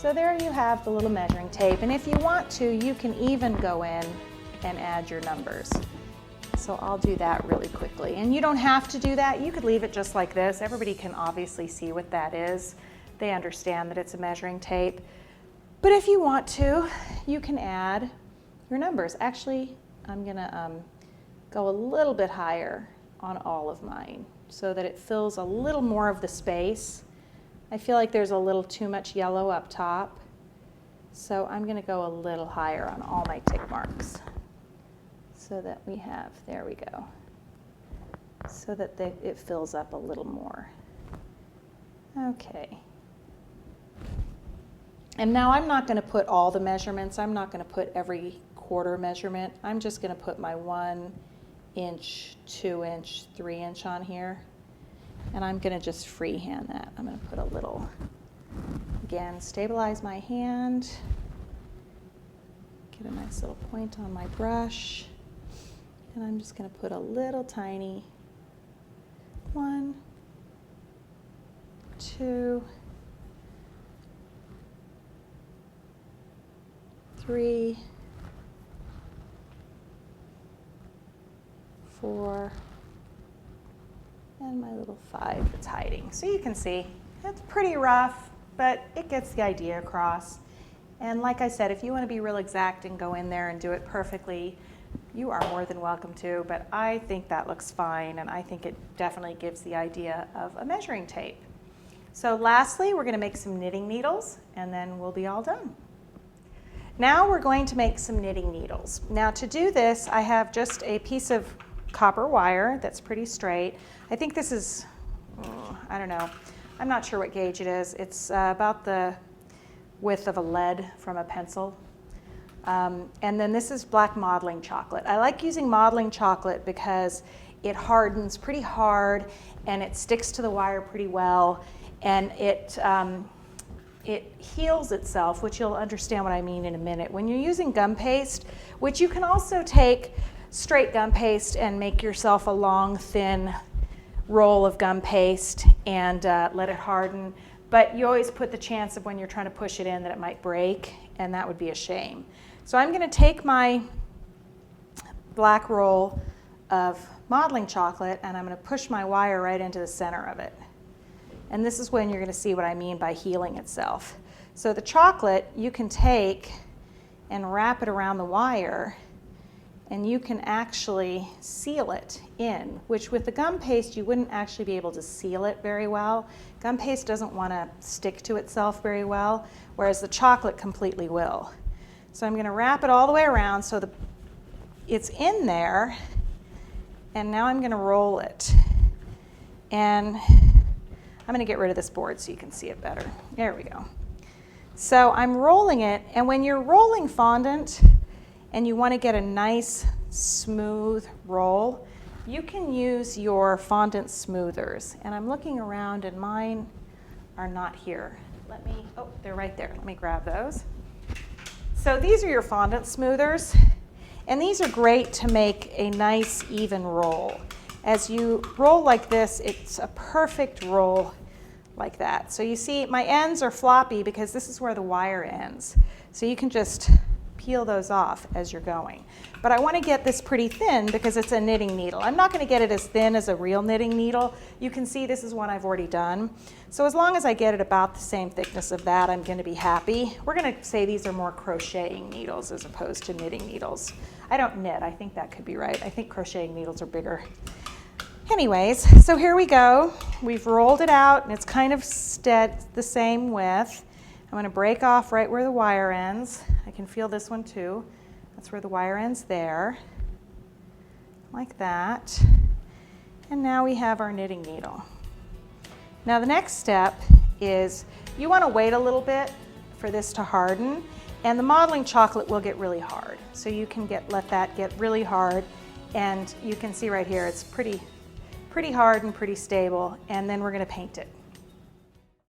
So there you have the little measuring tape, and if you want to, you can even go in and add your numbers. So I'll do that really quickly. And you don't have to do that. You could leave it just like this. Everybody can obviously see what that is. They understand that it's a measuring tape. But if you want to, you can add your numbers. Actually, I'm gonna go a little bit higher on all of mine so that it fills a little more of the space. I feel like there's a little too much yellow up top. So I'm gonna go a little higher on all my tick marks, so that we have, there we go, so that it fills up a little more. Okay. And now I'm not going to put all the measurements. I'm not going to put every quarter measurement. I'm just going to put my 1 inch, 2 inch, 3 inch on here. And I'm going to just freehand that. I'm going to put a little, again, stabilize my hand, get a nice little point on my brush. And I'm just going to put a little tiny 1, 2, 3, 4, and my little 5 that's hiding. So you can see it's pretty rough, but it gets the idea across. And like I said, if you want to be real exact and go in there and do it perfectly, you are more than welcome to, but I think that looks fine, and I think it definitely gives the idea of a measuring tape. So lastly, we're going to make some knitting needles, and then we'll be all done. Now we're going to make some knitting needles. Now to do this, I have just a piece of copper wire that's pretty straight. I think this is, I don't know, I'm not sure what gauge it is. It's about the width of a lead from a pencil. And then this is black modeling chocolate. I like using modeling chocolate because it hardens pretty hard and it sticks to the wire pretty well, and it heals itself, which you'll understand what I mean in a minute. When you're using gum paste, which you can also take straight gum paste and make yourself a long, thin roll of gum paste and let it harden, but you always put the chance of when you're trying to push it in that it might break, and that would be a shame. So I'm going to take my black roll of modeling chocolate and I'm going to push my wire right into the center of it. And this is when you're going to see what I mean by healing itself. So the chocolate you can take and wrap it around the wire, and you can actually seal it in, which with the gum paste you wouldn't actually be able to seal it very well. Gum paste doesn't want to stick to itself very well, whereas the chocolate completely will. So I'm going to wrap it all the way around so it's in there, and now I'm going to roll it. And I'm going to get rid of this board so you can see it better. There we go. So I'm rolling it, and when you're rolling fondant and you want to get a nice smooth roll, you can use your fondant smoothers. And I'm looking around and mine are not here. Oh, they're right there. Let me grab those. So these are your fondant smoothers, and these are great to make a nice even roll. As you roll like this, it's a perfect roll like that. So you see my ends are floppy because this is where the wire ends. So you can just peel those off as you're going. But I want to get this pretty thin because it's a knitting needle. I'm not going to get it as thin as a real knitting needle. You can see this is one I've already done. So as long as I get it about the same thickness of that, I'm going to be happy. We're going to say these are more crocheting needles as opposed to knitting needles. I don't knit. I think that could be right. I think crocheting needles are bigger. Anyways, so here we go. We've rolled it out and it's kind of the same width. I'm going to break off right where the wire ends. I can feel this one too. That's where the wire ends there, like that. And now we have our knitting needle. Now the next step is you want to wait a little bit for this to harden, and the modeling chocolate will get really hard. So you can let that get really hard, and you can see right here it's pretty hard and pretty stable, and then we're going to paint it.